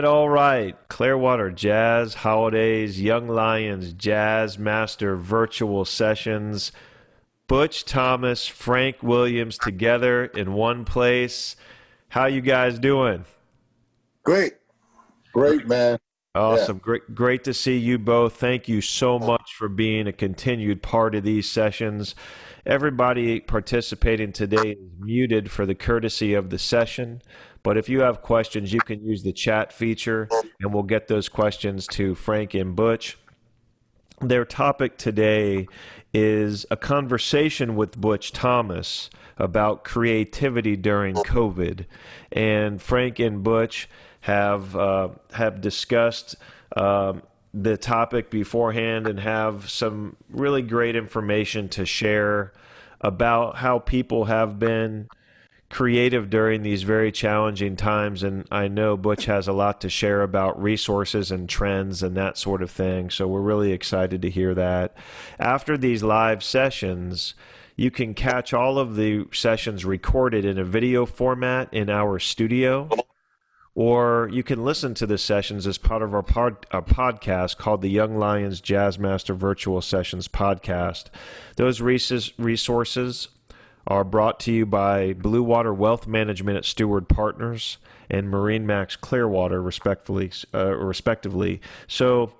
All right. Clearwater Jazz Holidays, Young Lions Jazz Master Virtual Sessions. Butch Thomas, Frank Williams together in one place. How you guys doing? Great. Great, man. Yeah. Awesome. Great to see you both. Thank you so much for being a continued part of these sessions. Everybody participating today is muted for the courtesy of the session. But if you have questions, you can use the chat feature and we'll get those questions to Frank and Butch. Their topic today is a conversation with Butch Thomas about creativity during COVID. And Frank and Butch have discussed the topic beforehand and have some really great information to share about how people have been creative during these very challenging times. And I know Butch has a lot to share about resources and trends and that sort of thing. So we're really excited to hear that. After these live sessions, you can catch all of the sessions recorded in a video format in our studio, or you can listen to the sessions as part of our podcast called the Young Lions Jazz Master Virtual Sessions podcast. Those resources are brought to you by Blue Water Wealth Management at Steward Partners and Marine Max Clearwater, respectively. So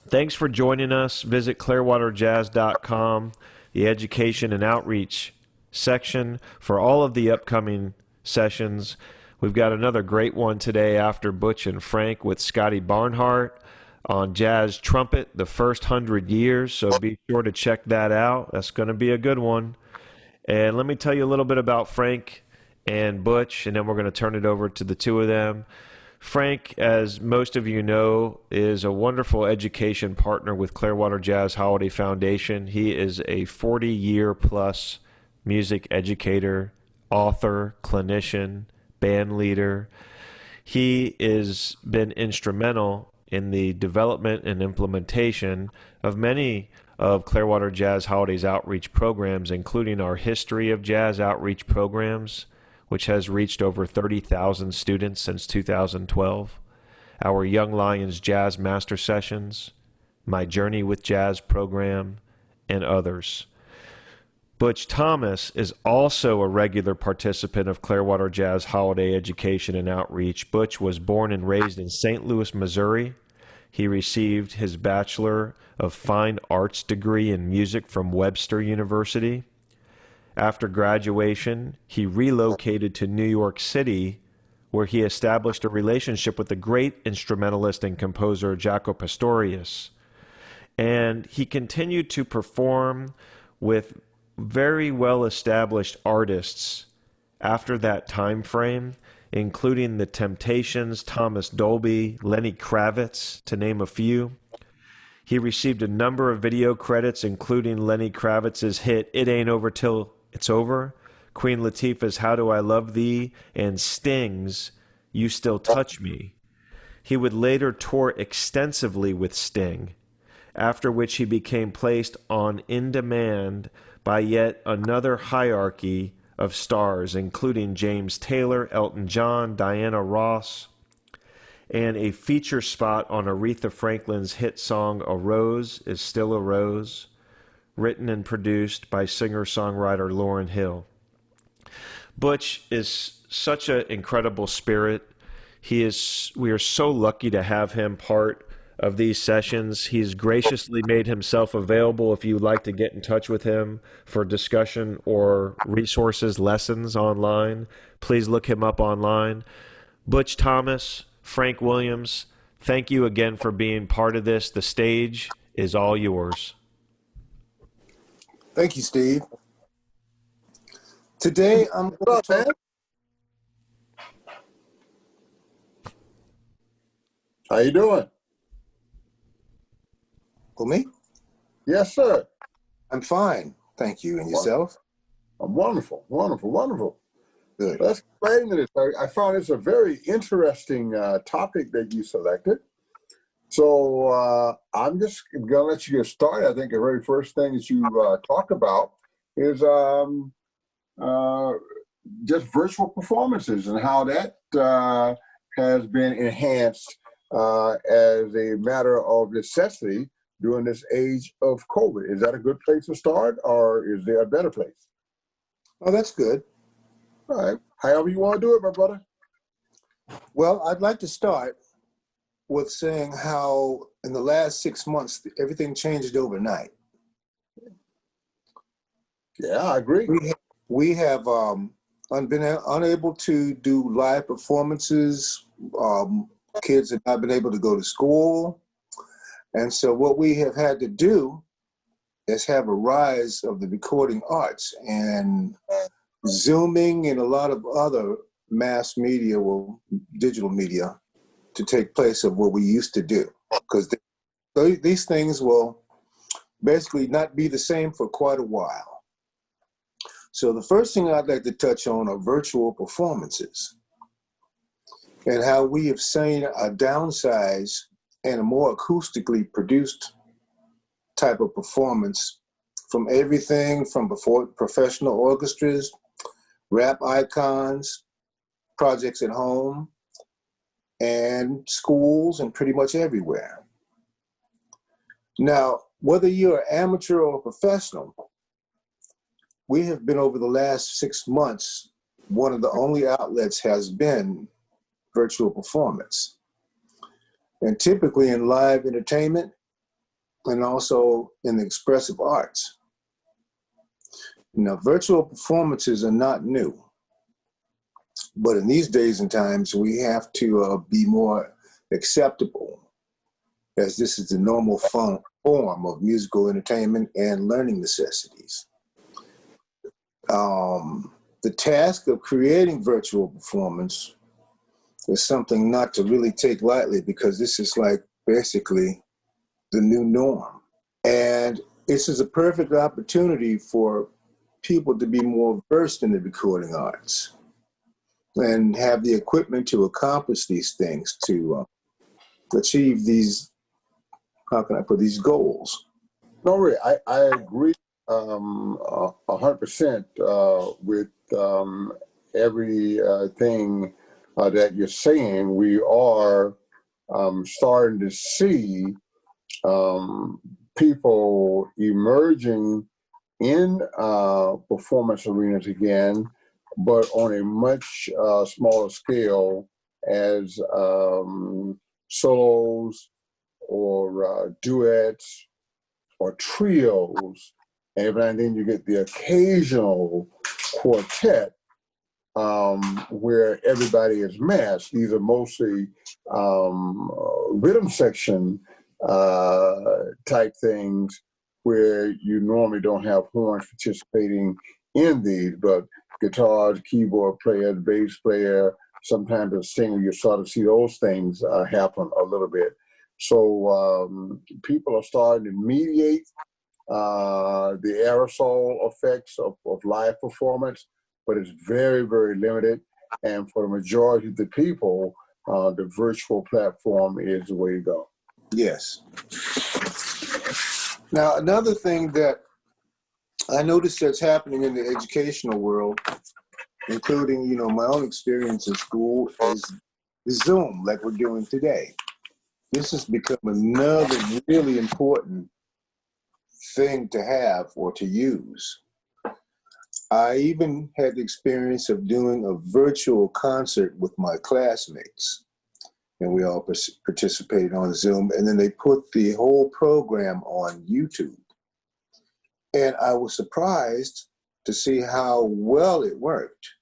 thanks for joining us. Visit clearwaterjazz.com, the education and outreach section, for all of the upcoming sessions. We've got another great one today after Butch and Frank with Scotty Barnhart on jazz trumpet, the first 100 years. So be sure to check that out. That's going to be a good one. And let me tell you a little bit about Frank and Butch, and then we're going to turn it over to the two of them. Frank, as most of you know, is a wonderful education partner with Clearwater Jazz Holiday Foundation. He is a 40-year-plus music educator, author, clinician, band leader. He has been instrumental in the development and implementation of many of Clearwater Jazz Holidays outreach programs, including our History of Jazz outreach programs, which has reached over 30,000 students since 2012, our Young Lions Jazz Master Sessions, My Journey with Jazz program, and others. Butch Thomas is also a regular participant of Clearwater Jazz Holiday Education and Outreach. Butch was born and raised in St. Louis, Missouri. He received his Bachelor of Fine Arts degree in music from Webster University. After graduation, he relocated to New York City, where he established a relationship with the great instrumentalist and composer Jaco Pastorius. And he continued to perform with very well-established artists after that time frame, including The Temptations, Thomas Dolby, Lenny Kravitz, to name a few. He received a number of video credits, including Lenny Kravitz's hit It Ain't Over Till It's Over, Queen Latifah's How Do I Love Thee, and Sting's You Still Touch Me. He would later tour extensively with Sting, after which he became placed on In Demand by yet another hierarchy of stars, including James Taylor, Elton John, Diana Ross, and a feature spot on Aretha Franklin's hit song A Rose Is Still a Rose, written and produced by singer-songwriter Lauryn Hill. Butch is such an incredible spirit. We are so lucky to have him part of these sessions. He's graciously made himself available if you would like to get in touch with him for discussion or resources, lessons online. Please look him up online. Butch Thomas, Frank Williams, thank you again for being part of this. The stage is all yours. Thank you, Steve. Today, I'm going to talk. How you doing? Who, me? Yes, sir. I'm fine. Thank you. And yourself? I'm wonderful, wonderful, wonderful. Good. Let's explain this. I found it's a very interesting topic that you selected. So I'm just going to let you get started. I think the very first thing that you talked about is uh, just virtual performances and how that has been enhanced as a matter of necessity during this age of COVID. Is that a good place to start, or is there a better place? Oh, that's good. All right. However you want to do it, my brother. Well, I'd like to start with saying how in the last 6 months, everything changed overnight. Yeah, I agree. We have been unable to do live performances. Kids have not been able to go to school. And so what we have had to do is have a rise of the recording arts and Zooming and a lot of other mass media, well, digital media, to take place of what we used to do. Because these things will basically not be the same for quite a while. So the first thing I'd like to touch on are virtual performances and how we have seen a downsize and a more acoustically produced type of performance from everything from professional orchestras, rap icons, projects at home, and schools, and pretty much everywhere. Now, whether you're amateur or professional, we have been over the last 6 months, one of the only outlets has been virtual performance. And typically in live entertainment and also in the expressive arts. Now, virtual performances are not new, but in these days and times, we have to be more acceptable, as this is the normal form of musical entertainment and learning necessities. The task of creating virtual performance is something not to really take lightly, because this is like basically the new norm. And this is a perfect opportunity for people to be more versed in the recording arts and have the equipment to accomplish these things, to achieve these, how can I put, these goals. No, really, I agree 100% with everything that you're saying. We are starting to see people emerging in performance arenas again, but on a much smaller scale, as solos or duets or trios, and then you get the occasional quartet where everybody is matched. These are mostly rhythm section type things where you normally don't have horns participating in these, but guitars, keyboard player, bass player, sometimes a singer, you sort of see those things happen a little bit. So people are starting to mediate the aerosol effects of live performance, but it's very, very limited. And for the majority of the people, the virtual platform is the way to go. Yes. Now, another thing that I noticed that's happening in the educational world, including, my own experience in school, is Zoom, like we're doing today. This has become another really important thing to have or to use. I even had the experience of doing a virtual concert with my classmates, and we all participated on Zoom, and then they put the whole program on YouTube. And I was surprised to see how well it worked,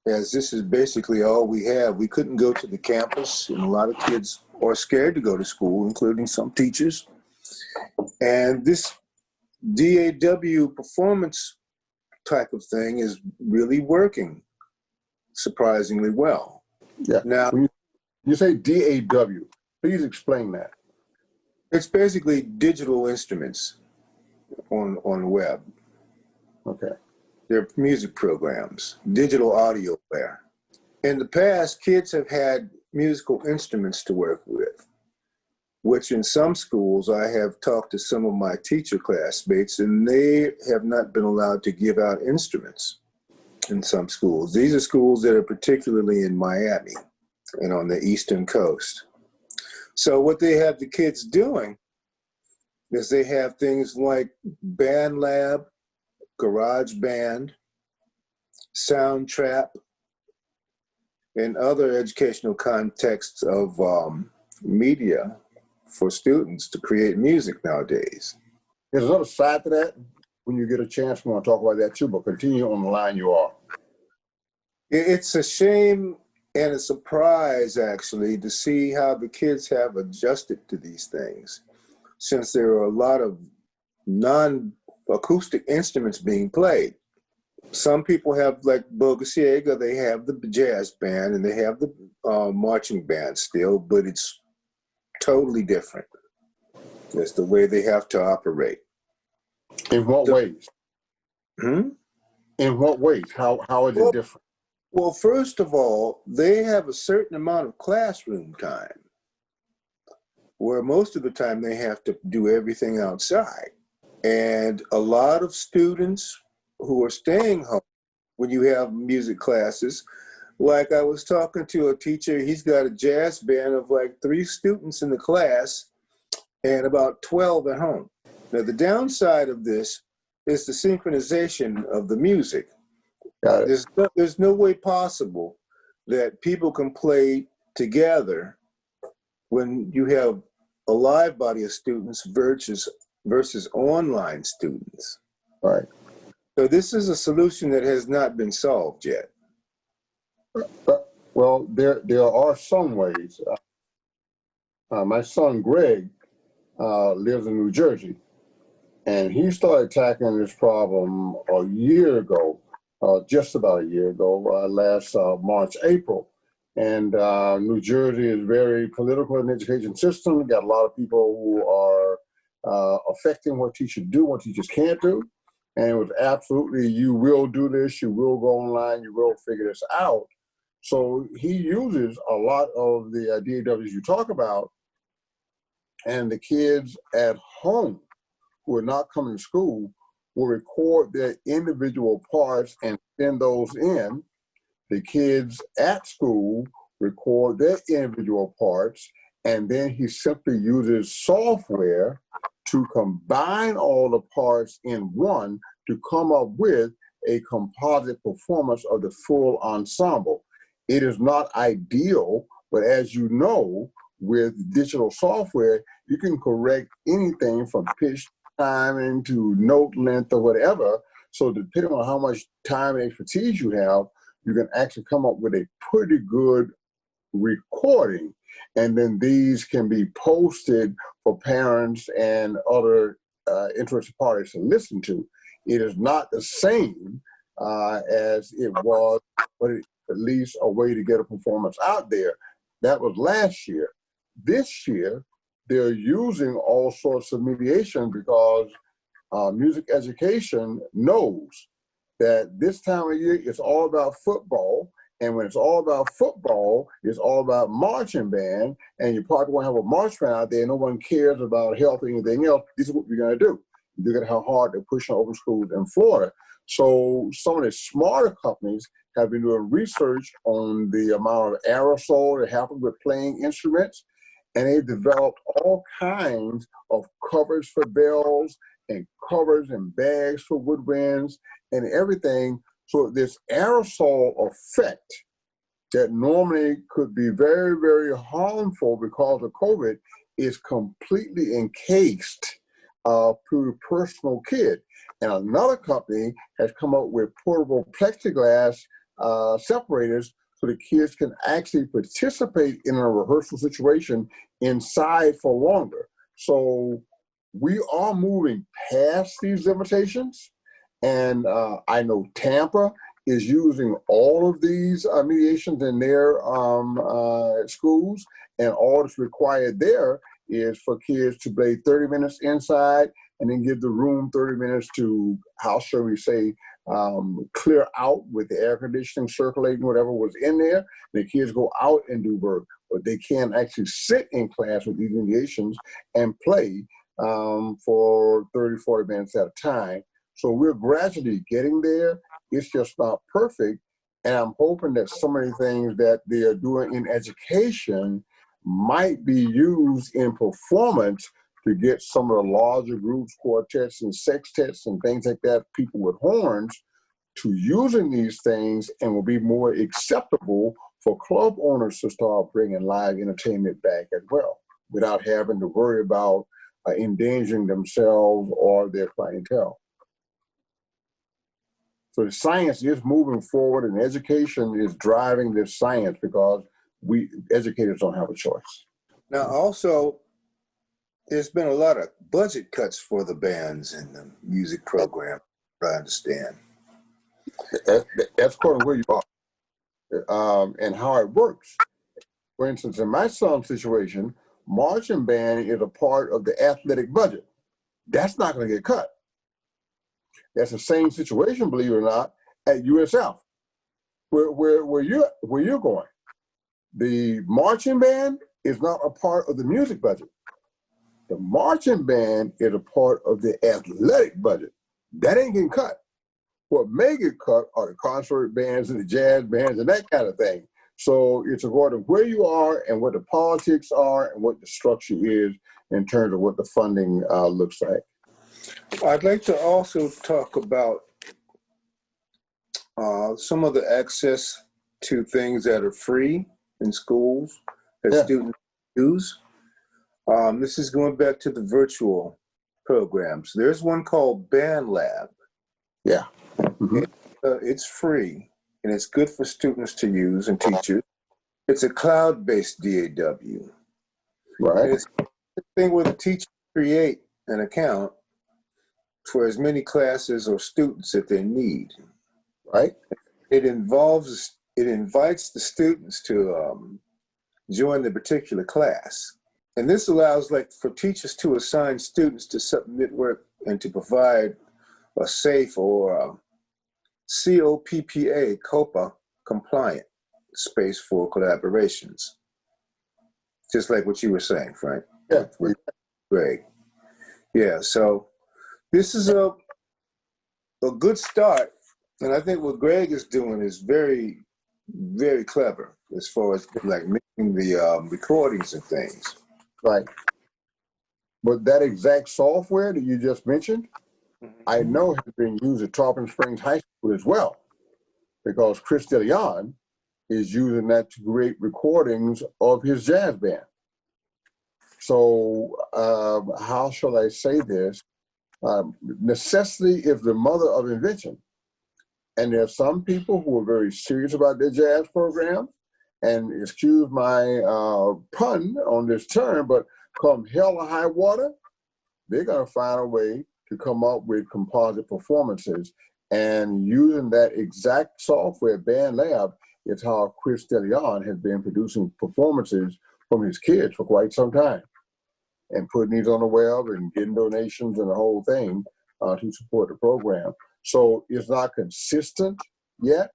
as this is basically all we have. We couldn't go to the campus, and a lot of kids are scared to go to school, including some teachers. And this DAW performance type of thing is really working surprisingly well. Yeah. Now, when you say DAW, please explain that. it's basically digital instruments on the web. Okay. They're music programs, digital audio player. In the past, kids have had musical instruments to work with, which in some schools I have talked to some of my teacher classmates, and they have not been allowed to give out instruments in some schools. These are schools that are particularly in Miami and on the Eastern Coast. So what they have the kids doing is they have things like BandLab, GarageBand, Soundtrap, and other educational contexts of media for students to create music nowadays. There's another side to that. When you get a chance, we want to talk about that too, but continue on the line you are. It's a shame and a surprise, actually, to see how the kids have adjusted to these things, since there are a lot of non-acoustic instruments being played. Some people have, like Bogosiega, they have the jazz band and they have the marching band still, but it's totally different. It's the way they have to operate. In what ways? Hmm? In what ways? How is it different? Well, first of all, they have a certain amount of classroom time, where most of the time they have to do everything outside. And a lot of students who are staying home when you have music classes, like I was talking to a teacher, he's got a jazz band of like 3 students in the class and about 12 at home. Now, the downside of this is the synchronization of the music. There's no way possible that people can play together when you have a live body of students versus online students. Right. So this is a solution that has not been solved yet. Well, there are some ways. My son Greg lives in New Jersey, and he started tackling this problem a year ago, just about a year ago, last March, April. And New Jersey is very political in the education system. You got a lot of people who are affecting what teachers do, what teachers can't do. And it was absolutely, you will do this, you will go online, you will figure this out. So he uses a lot of the DAWs you talk about, and the kids at home who are not coming to school will record their individual parts and send those in. The kids at school record their individual parts, and then he simply uses software to combine all the parts in one to come up with a composite performance of the full ensemble. It is not ideal, but as you know, with digital software, you can correct anything from pitch timing to note length or whatever. So depending on how much time and expertise you have, you can actually come up with a pretty good recording. And then these can be posted for parents and other interested parties to listen to. It is not the same as it was, but it's at least a way to get a performance out there. That was last year. This year, they're using all sorts of mediation because music education knows that this time of year it's all about football. And when it's all about football, it's all about marching band. And you probably won't have a march band out there. No one cares about health or anything else. This is what we're going to do. Look at how hard they're pushing open schools in Florida. So some of the smarter companies have been doing research on the amount of aerosol that happens with playing instruments. And they've developed all kinds of covers for bells and covers and bags for woodwinds and everything. So this aerosol effect that normally could be very, very harmful because of COVID is completely encased to the personal kid. And another company has come up with portable plexiglass separators so the kids can actually participate in a rehearsal situation inside for longer. So we are moving past these limitations. And I know Tampa is using all of these mediations in their schools, and all that's required there is for kids to play 30 minutes inside and then give the room 30 minutes to, how shall we say, clear out with the air conditioning circulating whatever was in there. The kids go out and do work. but they can't actually sit in class with these musicians and play for 30, 40 minutes at a time. So we're gradually getting there. It's just not perfect. And I'm hoping that some of the things that they are doing in education might be used in performance to get some of the larger groups, quartets and sextets and things like that, people with horns, to using these things, and will be more acceptable for club owners to start bringing live entertainment back as well, without having to worry about endangering themselves or their clientele. So the science is moving forward, and education is driving this science because we educators don't have a choice. Now, also, there's been a lot of budget cuts for the bands in the music program, I understand. That's according to where you are and how it works. For instance, in my son's situation, marching band is a part of the athletic budget. That's not going to get cut. That's the same situation, believe it or not, at USF, where you're going. The marching band is not a part of the music budget. The marching band is a part of the athletic budget. That ain't getting cut. What may get cut are the concert bands and the jazz bands and that kind of thing. So it's according to where you are and what the politics are and what the structure is in terms of what the funding looks like. I'd like to also talk about some of the access to things that are free in schools that students use. This is going back to the virtual programs. There's one called BandLab. Yeah. Mm-hmm. It's free, and it's good for students to use and teachers. It's a cloud-based DAW. Right. And it's a thing where the teachers create an account for as many classes or students that they need. Right. It invites the students to join the particular class. And this allows for teachers to assign students to submit work and to provide a safe or COPPA compliant space for collaborations. Just like what you were saying, Frank. Yeah. With Greg. Yeah, so this is a good start. And I think what Greg is doing is very, very clever as far as making the recordings and things. Right. But that exact software that you just mentioned, I know has been used at Tarpon Springs High School as well, because Chris DeLeon is using that to create recordings of his jazz band. So how shall I say this? Necessity is the mother of invention. And there are some people who are very serious about their jazz program, and excuse my pun on this term, but come hell or high water, they're going to find a way to come up with composite performances. And using that exact software, BandLab, is how Chris DeLeon has been producing performances from his kids for quite some time, and putting these on the web and getting donations and the whole thing to support the program. So it's not consistent yet,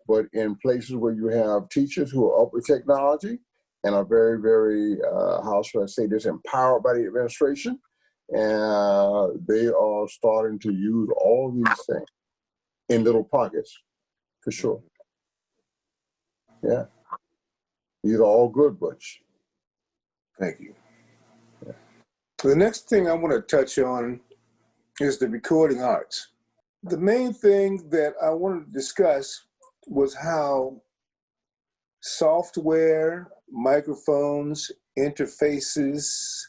but in places where you have teachers who are up with technology and are very, very, how should I say this, empowered by the administration, and they are starting to use all these things in little pockets, for sure. Yeah. These are all good, Butch. Thank you. Yeah. The next thing I want to touch on is the recording arts. The main thing that I wanted to discuss was how software, microphones, interfaces,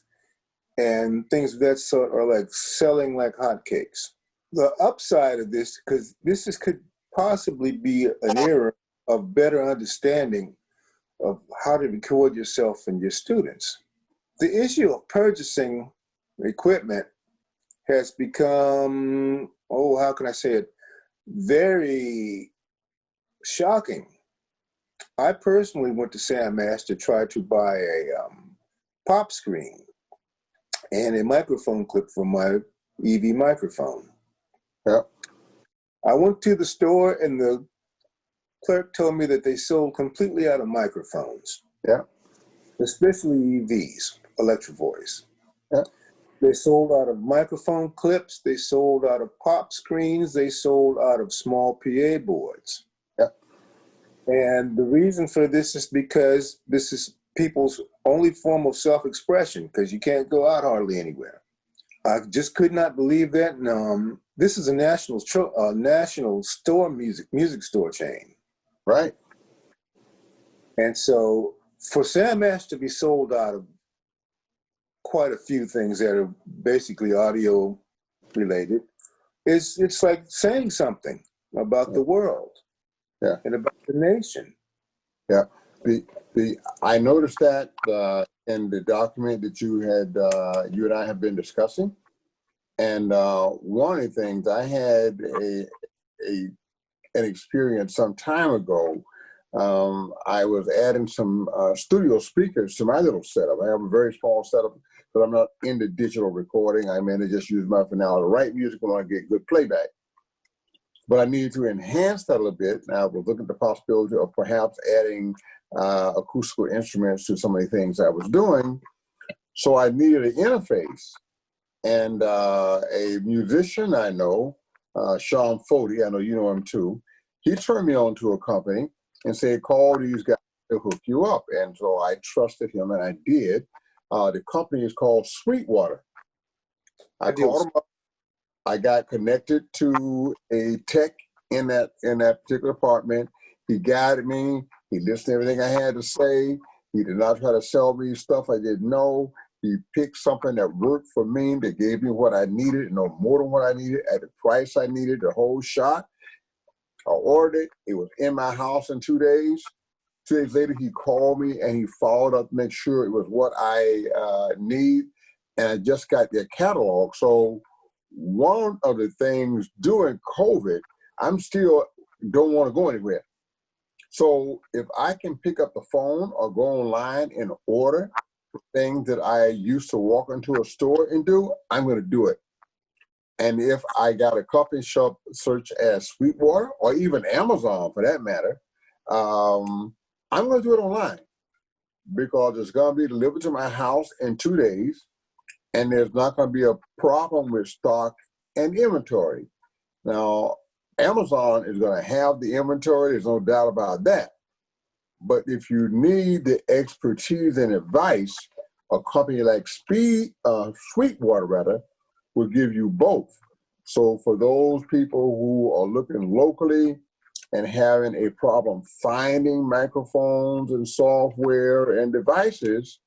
and things of that sort are selling like hotcakes. The upside of this, because could possibly be an era of better understanding of how to record yourself and your students. The issue of purchasing equipment has become, how can I say it, very shocking. I personally went to Sam Ash to try to buy a pop screen and a microphone clip for my EV microphone. Yeah. I went to the store and the clerk told me that they sold completely out of microphones. Yeah. especially EVs, electric voice. Yeah. They sold out of microphone clips. They sold out of pop screens. They sold out of small PA boards. Yeah. And the reason for this is because this is people's only form of self-expression, because you can't go out hardly anywhere. I just could not believe that. And, this is a national store music store chain. Right. And so for Sam Ash to be sold out of quite a few things that are basically audio related, it's like saying something about the world, Yeah, and about the nation. yeah. I noticed that in the document that you and I have been discussing, and one of the things I had an experience some time ago. I was adding some studio speakers to my little setup. I have a very small setup, but I'm not into digital recording. I mean, I just use mine for now to write music when I get good playback. But I needed to enhance that a little bit. And I was looking at the possibility of perhaps adding acoustical instruments to some of the things I was doing. So I needed an interface. And a musician I know, Sean Fody, I know you know him too, he turned me on to a company and said, call these guys to hook you up. And so I trusted him, and I did. The company is called Sweetwater. I called him up. I got connected to a tech in that particular department. He guided me. He listened to everything I had to say. He did not try to sell me stuff I didn't know. He picked something that worked for me, that gave me what I needed, no more than what I needed, at the price I needed, the whole shot. I ordered it. It was in my house in 2 days. 2 days later, he called me and he followed up to make sure it was what I need. And I just got their catalog. So one of the things during COVID, I'm still don't want to go anywhere. So if I can pick up the phone or go online and order things that I used to walk into a store and do, I'm going to do it. And if I got a coffee shop such as Sweetwater or even Amazon for that matter, I'm going to do it online because it's going to be delivered to my house in 2 days, and there's not going to be a problem with stock and inventory. Now, Amazon is going to have the inventory. There's no doubt about that. But if you need the expertise and advice, a company like Sweetwater rather will give you both. So for those people who are looking locally and having a problem finding microphones and software and devices,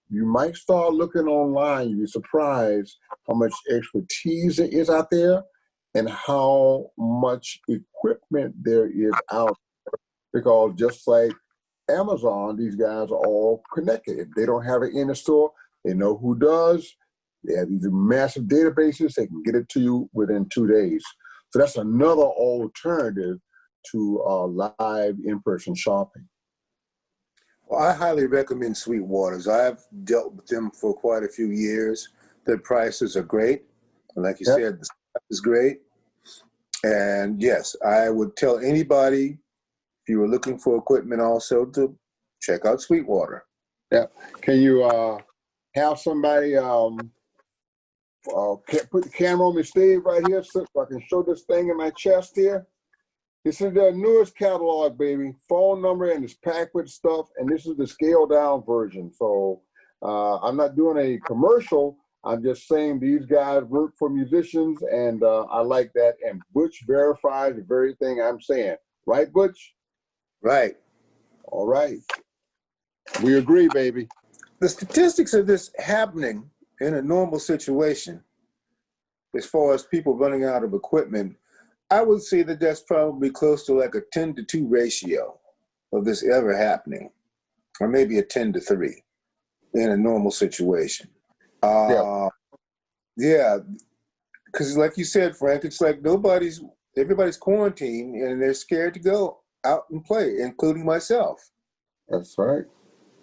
you might start looking online. You'll be surprised how much expertise there is out there and how much equipment there is out there. Because just like Amazon, these guys are all connected. If they don't have it in the store, they know who does. They have these massive databases. They can get it to you within 2 days. So that's another alternative to live in-person shopping. Well, I highly recommend Sweetwater's. I've dealt with them for quite a few years. Their prices are great. And like you said, the stuff is great. And yes, I would tell anybody, if you were looking for equipment also, to check out Sweetwater. Yeah. Can you have somebody put the camera on me, Steve, right here, so I can show this thing in my chest here? This is their newest catalog, baby. Phone number, and it's packed with stuff, and this is the scaled down version. So I'm not doing a commercial. I'm just saying these guys work for musicians, and I like that. And Butch verifies the very thing I'm saying. Right, Butch? Right. All right. We agree, baby. The statistics of this happening in a normal situation, as far as people running out of equipment, I would say that that's probably close to like a 10-to-2 ratio of this ever happening, or maybe a 10-to-3 in a normal situation. Yeah, because like you said, Frank, it's like everybody's quarantined and they're scared to go out and play, including myself. That's right.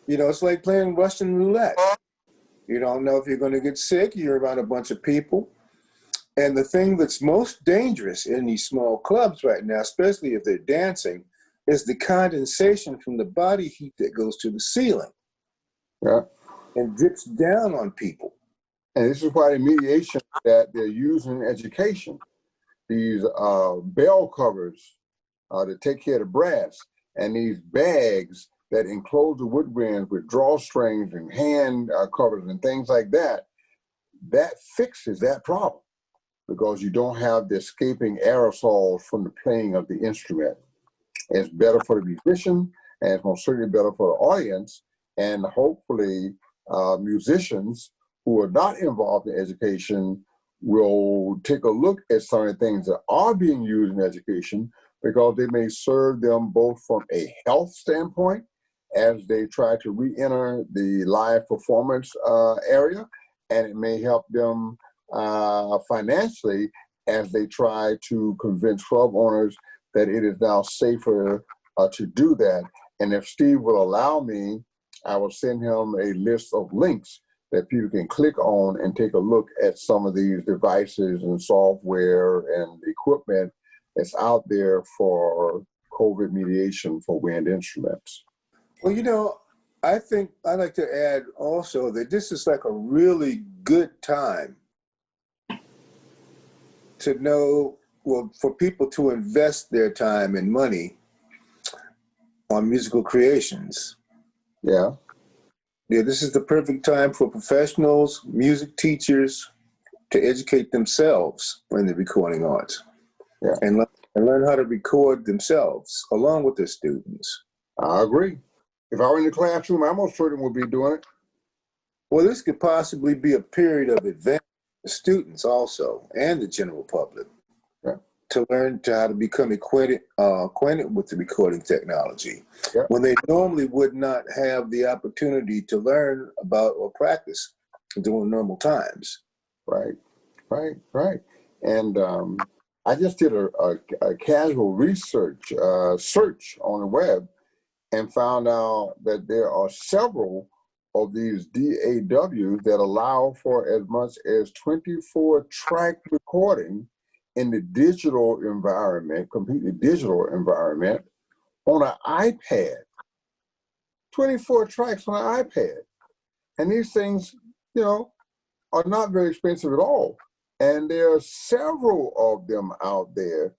You know, it's like playing Russian roulette. You don't know if you're going to get sick. You're around a bunch of people. And the thing that's most dangerous in these small clubs right now, especially if they're dancing, is the condensation from the body heat that goes to the ceiling. Yeah. and drips down on people. And this is why the mediation that they're using in education, these bell covers to take care of the brass, and these bags that enclose the woodwinds with drawstrings and hand covers and things like that, that fixes that problem because you don't have the escaping aerosols from the playing of the instrument. It's better for the musician, and it's most certainly better for the audience, and hopefully musicians who are not involved in education will take a look at some of the things that are being used in education because they may serve them both from a health standpoint as they try to re-enter the live performance area, and it may help them financially as they try to convince club owners that it is now safer to do that. And if Steve will allow me, I will send him a list of links that people can click on and take a look at some of these devices and software and equipment that's out there for COVID mediation for wind instruments. Well, you know, I think I'd like to add also that this is like a really good time to know, well, for people to invest their time and money on musical creations. Yeah. Yeah, this is the perfect time for professionals, music teachers to educate themselves in the recording arts. Yeah. And learn how to record themselves along with their students. I agree. If I were in the classroom, I most certainly would be doing it. Well, this could possibly be a period of advance for students also and the general public. Yeah. To learn how to become acquainted with the recording technology, Yeah. when they normally would not have the opportunity to learn about or practice during normal times. Right. And I just did a casual research search on the web and found out that there are several of these DAWs that allow for as much as 24 track recording in the digital environment, completely digital environment, on an iPad. 24 tracks on an iPad. And these things, you know, are not very expensive at all. And there are several of them out there.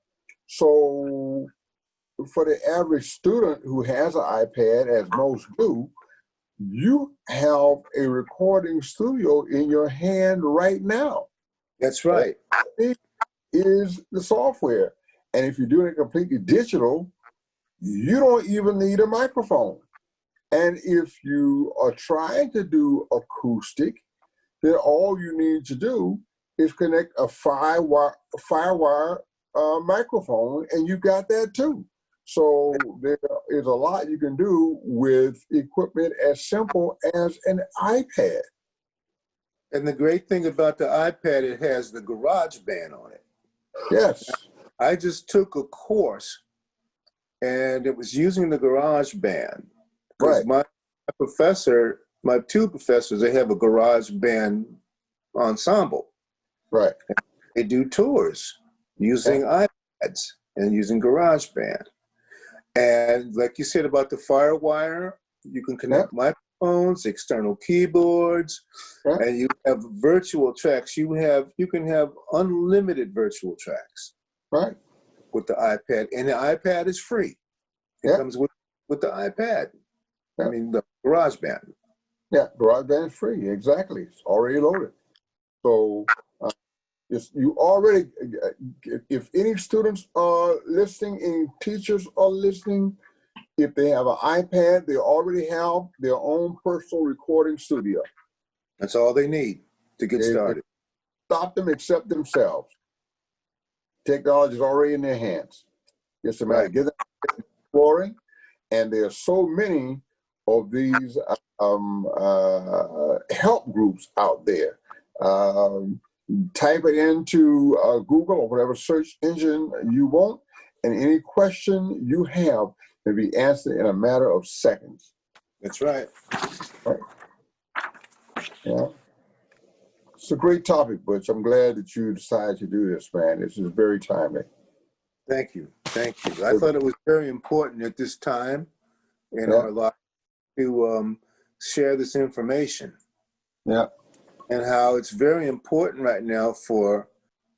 So for the average student who has an iPad, as most do, you have a recording studio in your hand right now. That's right. All you need is the software. And if you're doing it completely digital, you don't even need a microphone. And if you are trying to do acoustic, then all you need to do is connect a firewire microphone, and you got that too. So there is a lot you can do with equipment as simple as an iPad. And the great thing about the iPad, it has the GarageBand on it. Yes. I just took a course and it was using the GarageBand because Right. my two professors, they have a GarageBand ensemble. Right. They do tours using iPads and using GarageBand. And like you said about the FireWire, you can connect microphones, external keyboards, and you have virtual tracks. You can have unlimited virtual tracks. Right. With the iPad, and the iPad is free. It comes with the iPad. I mean, the GarageBand. Yeah, GarageBand is free. Exactly. It's already loaded. So you already, if any students are listening, any teachers are listening, if they have an iPad, they already have their own personal recording studio. That's all they need to get started. Stop them, accept themselves. Technology is already in their hands. Just a matter of get them exploring. And there are so many of these help groups out there. Type it into Google or whatever search engine you want, and any question you have can be answered in a matter of seconds. That's right. Right. Yeah. It's a great topic, Butch. I'm glad that you decided to do this, man. This is very timely. Thank you. Thank you. I thought it was very important at this time in our life to share this information. Yeah. And how it's very important right now for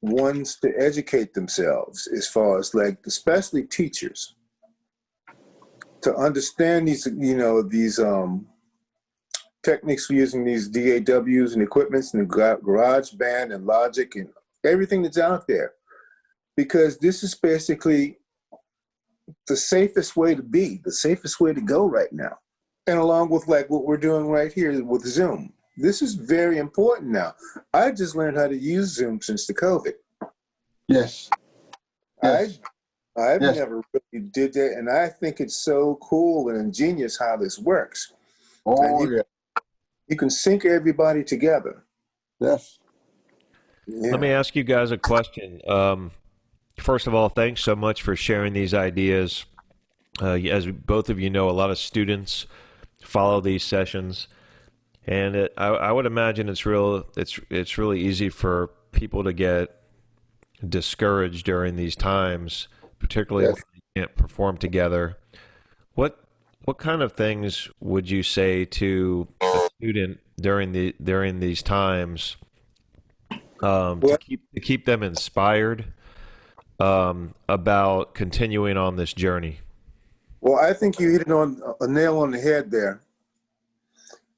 ones to educate themselves, as far as like, especially teachers, to understand these, these techniques for using these DAWs and equipments and garage band and Logic and everything that's out there. Because this is basically the safest way to be, the safest way to go right now. And along with like what we're doing right here with Zoom. This is very important now. I just learned how to use Zoom since the COVID. Yes. Yes. I've Yes. never really did that, and I think it's so cool and ingenious how this works. Oh, And yeah. you can sync everybody together. Yes. Let me Yeah. ask you guys a question. First of all, thanks so much for sharing these ideas. As both of you know, a lot of students follow these sessions, and I would imagine it's really easy for people to get discouraged during these times, particularly Yes. when they can't perform together. What kind of things would you say to a student during these times Well, to keep them inspired about continuing on this journey? well, I think you hit it on a nail on the head there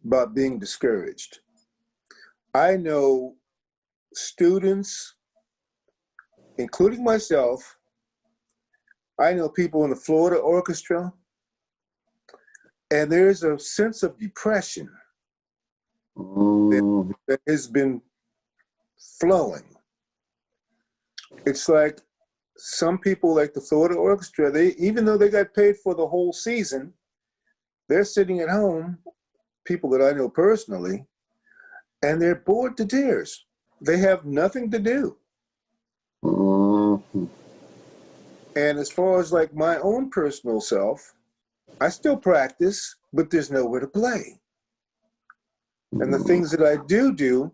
about being discouraged. I know students, including myself, I know people in the Florida orchestra, and there's a sense of depression Mm, that has been flowing. It's like some people, like the Florida orchestra, they, even though they got paid for the whole season, they're sitting at home, people that I know personally, and they're bored to tears. They have nothing to do. mm, And as far as like my own personal self, I still practice, but there's nowhere to play. And the things that I do,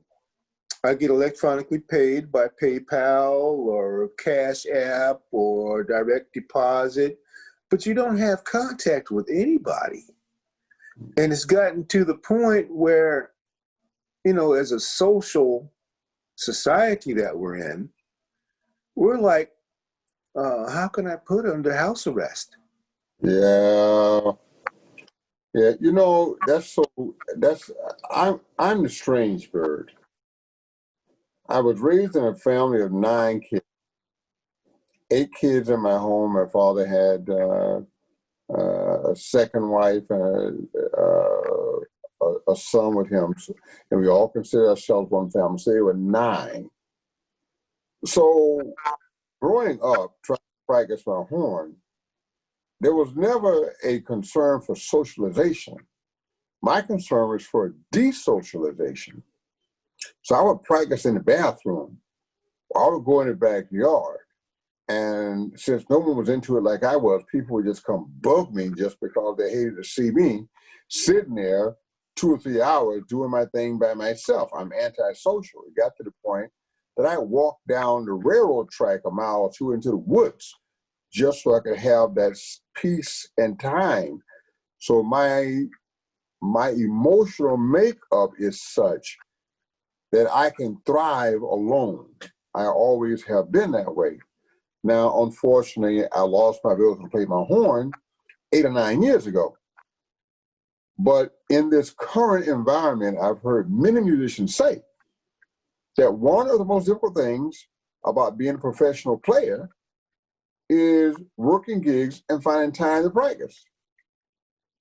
I get electronically paid by PayPal or Cash App or direct deposit, but you don't have contact with anybody. And it's gotten to the point where, as a social society that we're in, we're like, how can I put it under house arrest? yeah. Yeah. I'm the strange bird. I was raised in a family of 9 kids, 8 kids in my home. My father had a second wife and a son with him, and we all consider ourselves one family. So they were 9. So growing up, trying to practice my horn, there was never a concern for socialization. My concern was for desocialization. So I would practice in the bathroom. I would go in the backyard. And since no one was into it like I was, people would just come bug me just because they hated to see me sitting there 2 or 3 hours doing my thing by myself. I'm antisocial. It got to the point that I walked down the railroad track a mile or two into the woods just so I could have that peace and time. So my emotional makeup is such that I can thrive alone. I always have been that way. Now, unfortunately, I lost my ability to play my horn 8 or 9 years ago. But in this current environment, I've heard many musicians say that one of the most difficult things about being a professional player is working gigs and finding time to practice.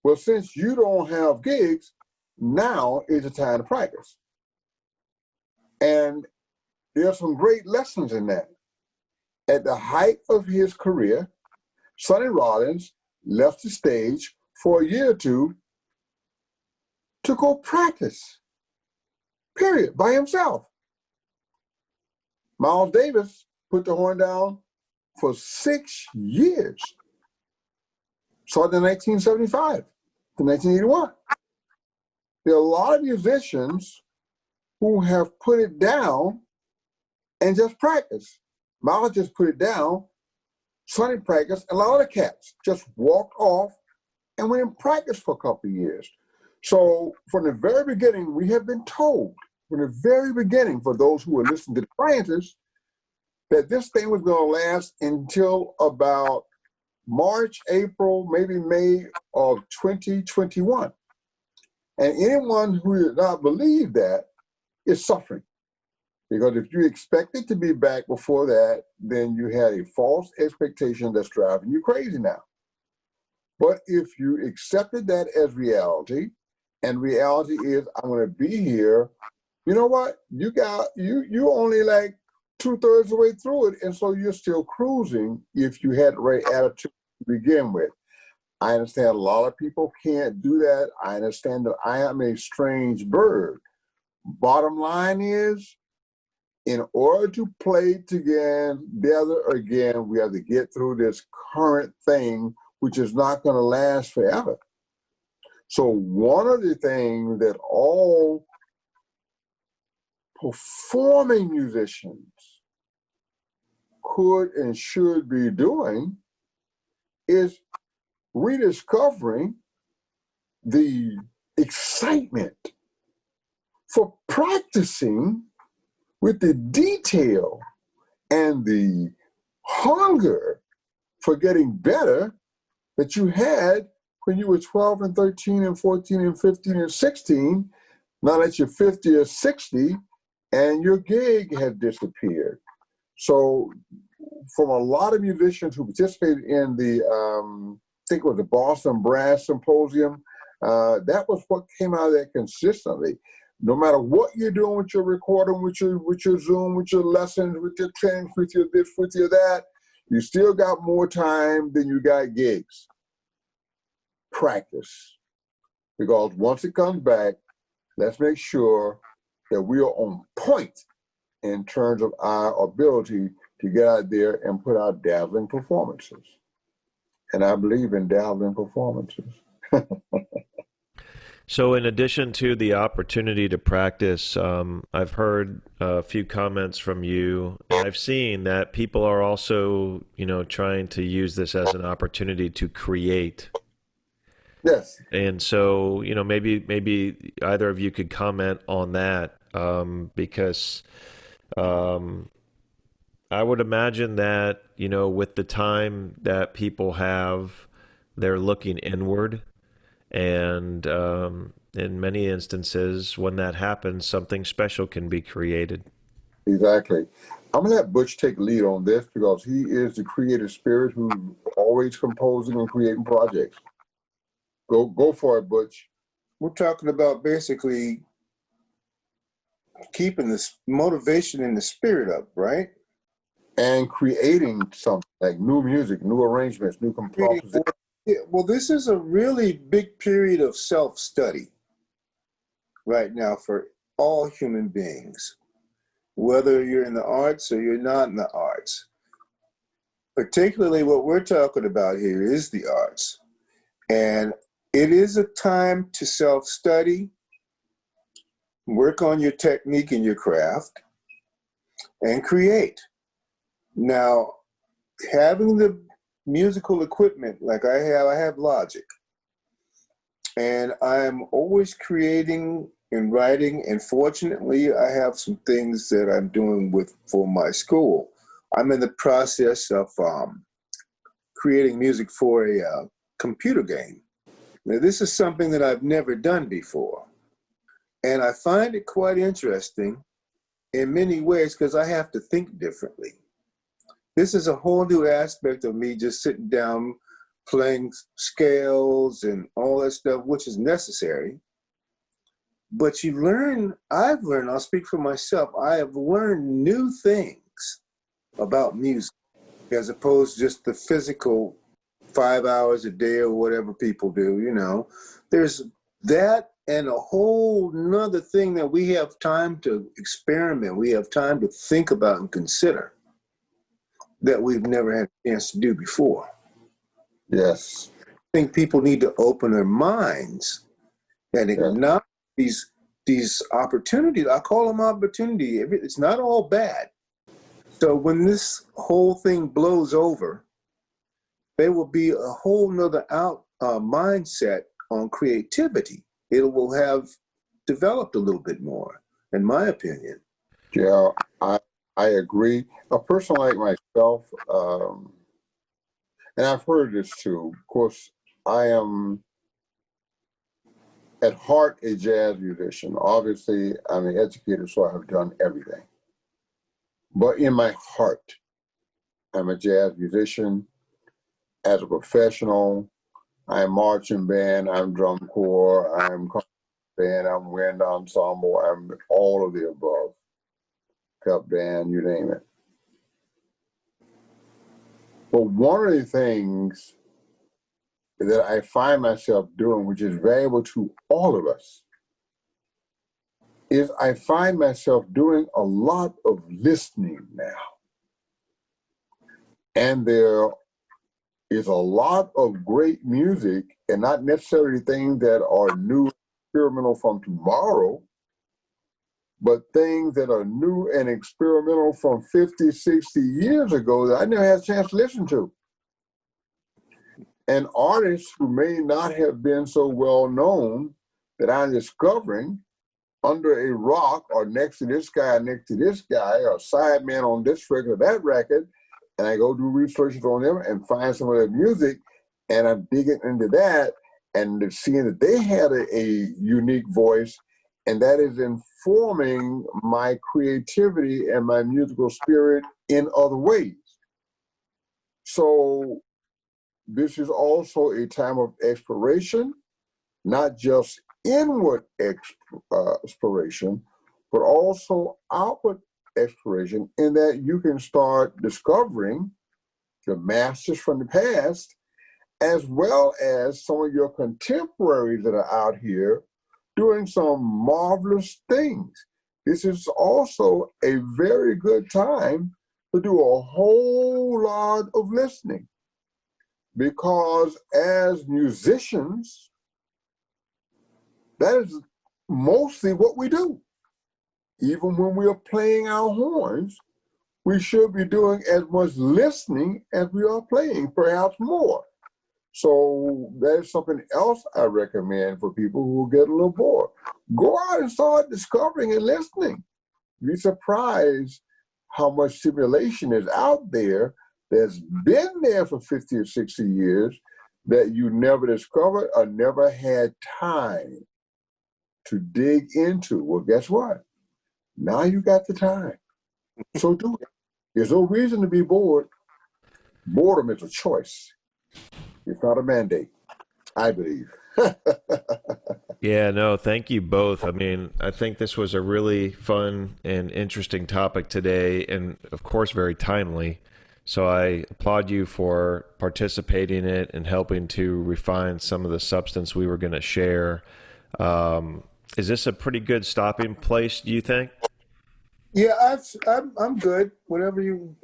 Well, since you don't have gigs, now is the time to practice. And there are some great lessons in that. At the height of his career, Sonny Rollins left the stage for a year or two to go practice, period, by himself. Miles Davis put the horn down for 6 years, started in 1975 to 1981. There are a lot of musicians who have put it down and just practice. Miles just put it down, Sonny practiced, and a lot of other cats just walked off and went and practiced for a couple of years. So from the very beginning, we have been told from the very beginning, for those who are listening to the scientists, that this thing was going to last until about March, April, maybe May of 2021. And anyone who does not believe that is suffering. Because if you expect it to be back before that, then you had a false expectation that's driving you crazy now. But if you accepted that as reality, and reality is I'm going to be here, you know what? You only like 2/3 of the way through it, and so you're still cruising if you had the right attitude to begin with. I understand a lot of people can't do that. I understand that I am a strange bird. Bottom line is, in order to play together again, we have to get through this current thing, which is not going to last forever. So one of the things that all performing musicians could and should be doing is rediscovering the excitement for practicing with the detail and the hunger for getting better that you had when you were 12 and 13 and 14 and 15 and 16. Now that you're 50 or 60 and your gig has disappeared. So from a lot of musicians who participated in the, I think it was the Boston Brass Symposium, that was what came out of that consistently. No matter what you're doing with your recording, with your Zoom, with your lessons, with your training, with your this, with your that, you still got more time than you got gigs. Practice. Because once it comes back, let's make sure that we are on point in terms of our ability to get out there and put out dazzling performances. And I believe in dazzling performances. So, in addition to the opportunity to practice, I've heard a few comments from you, and I've seen that people are also, trying to use this as an opportunity to create. Yes. And so, maybe either of you could comment on that, because I would imagine that, with the time that people have, they're looking inward. And in many instances, when that happens, something special can be created. Exactly. I'm gonna let Butch take lead on this because he is the creative spirit who's always composing and creating projects. Go for it, Butch. We're talking about basically keeping this motivation and the spirit up, right? And creating something like new music, new arrangements, new compositions. Yeah, well, this is a really big period of self-study right now for all human beings, whether you're in the arts or you're not in the arts. Particularly what we're talking about here is the arts. And it is a time to self-study, work on your technique and your craft, and create. Now, having the musical equipment like I have Logic. And I'm always creating and writing, and fortunately, I have some things that I'm doing for my school. I'm in the process of creating music for a computer game. Now, this is something that I've never done before. And I find it quite interesting in many ways because I have to think differently. This is a whole new aspect of me just sitting down, playing scales and all that stuff, which is necessary. But I've learned, I'll speak for myself, I have learned new things about music as opposed to just the physical 5 hours a day or whatever people do, There's that and a whole nother thing that we have time to experiment, we have time to think about and consider that we've never had a chance to do before. Yes. I think people need to open their minds and acknowledge these opportunities. I call them opportunity. It's not all bad. So when this whole thing blows over, there will be a whole nother mindset on creativity. it will have developed a little bit more, in my opinion. Yeah, I agree. A person like myself, and I've heard this too. Of course, I am at heart a jazz musician. Obviously, I'm an educator, so I've done everything. But in my heart, I'm a jazz musician. As a professional, I'm marching band, I'm drum corps, I'm band, I'm wind ensemble, I'm all of the above. Cup band, you name it. But one of the things that I find myself doing, which is valuable to all of us, is I find myself doing a lot of listening now. And there is a lot of great music, and not necessarily things that are new, experimental from tomorrow, but things that are new and experimental from 50, 60 years ago that I never had a chance to listen to. And artists who may not have been so well known that I'm discovering under a rock or next to this guy, or sideman on this record or that record, and I go do researches on them and find some of their music, and I'm digging into that and seeing that they had a unique voice, and that is informing my creativity and my musical spirit in other ways. So this is also a time of exploration, not just inward exploration, but also outward exploration, in that you can start discovering the masters from the past, as well as some of your contemporaries that are out here doing some marvelous things. This is also a very good time to do a whole lot of listening, because as musicians, that is mostly what we do. Even when we are playing our horns, we should be doing as much listening as we are playing, perhaps more. So that's something else I recommend for people who get a little bored. Go out and start discovering and listening. Be surprised how much stimulation is out there that's been there for 50 or 60 years that you never discovered or never had time to dig into. Well, guess what? Now you got the time. So do it. There's no reason to be bored. Boredom is a choice. It's not a mandate, I believe. Yeah, no, thank you both. I mean, I think this was a really fun and interesting topic today, and of course, very timely. So I applaud you for participating in it and helping to refine some of the substance we were going to share. Is this a pretty good stopping place, do you think? Yeah, I'm good. Whatever you.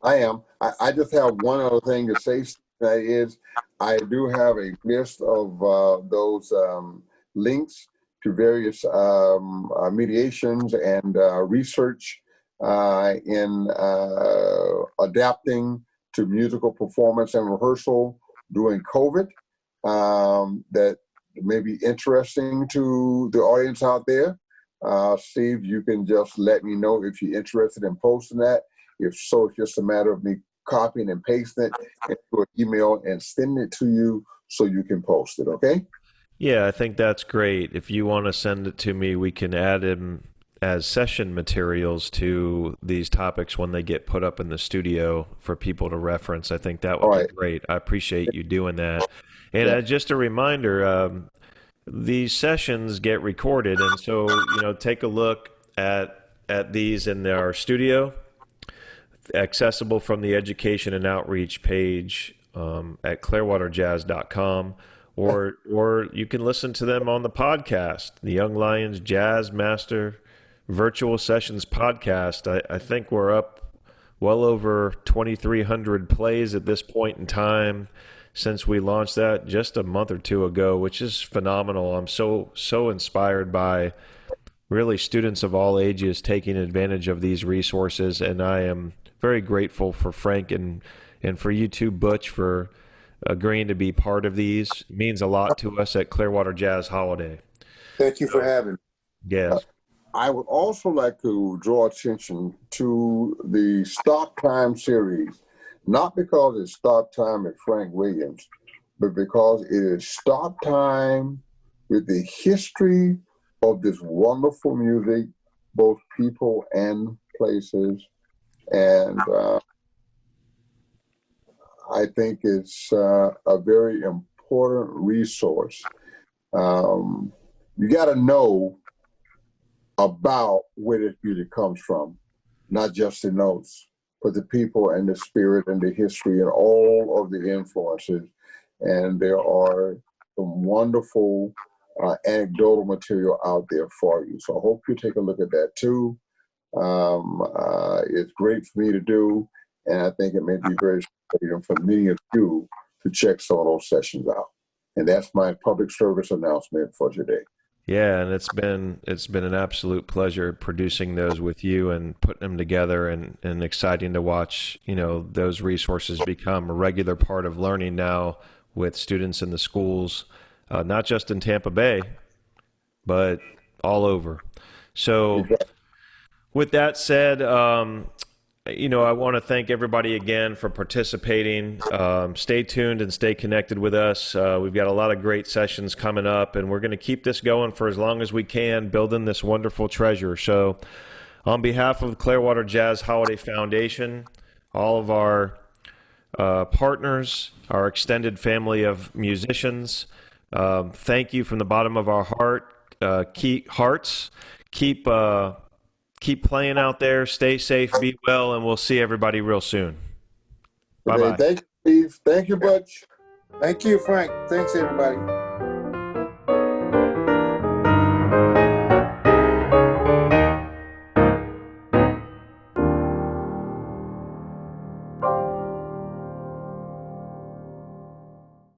I am. I just have one other thing to say. That is, I do have a list of those links to various mediations and research in adapting to musical performance and rehearsal during COVID that may be interesting to the audience out there. Steve, you can just let me know if you're interested in posting that. If so, it's just a matter of me copying and pasting it into an email and sending it to you so you can post it, okay? Yeah, I think that's great. If you want to send it to me, we can add them as session materials to these topics when they get put up in the studio for people to reference. I think that would be great. I appreciate you doing that. And just a reminder, these sessions get recorded, and so take a look at these in our studio, accessible from the education and outreach page at clearwaterjazz.com, or you can listen to them on the podcast, the Young Lions Jazz Master Virtual Sessions podcast. I think we're up well over 2,300 plays at this point in time since we launched that just a month or two ago, which is phenomenal. I'm so inspired by really students of all ages taking advantage of these resources, and I am very grateful for Frank and for you too, Butch, for agreeing to be part of these. It means a lot to us at Clearwater Jazz Holiday. Thank you for having me. Yes. I would also like to draw attention to the Stop Time series, not because it's Stop Time with Frank Williams, but because it is Stop Time with the history of this wonderful music, both people and places. And I think it's a very important resource. You got to know about where this music comes from, not just the notes, but the people and the spirit and the history and all of the influences. And there are some wonderful anecdotal material out there for you. So I hope you take a look at that too. It's great for me to do, and I think it may be very exciting for many of you to check some of those sessions out. And that's my public service announcement for today. Yeah, and it's been an absolute pleasure producing those with you and putting them together, and exciting to watch, those resources become a regular part of learning now with students in the schools, not just in Tampa Bay, but all over. So with that said, I want to thank everybody again for participating. Stay tuned and stay connected with us. We've got a lot of great sessions coming up, and we're going to keep this going for as long as we can, building this wonderful treasure. So on behalf of the Clearwater Jazz Holiday Foundation, all of our partners, our extended family of musicians, thank you from the bottom of our hearts. Keep playing out there. Stay safe, be well, and we'll see everybody real soon. Bye-bye. Thank you, Steve. Thank you, Butch. Thank you, Frank. Thanks, everybody.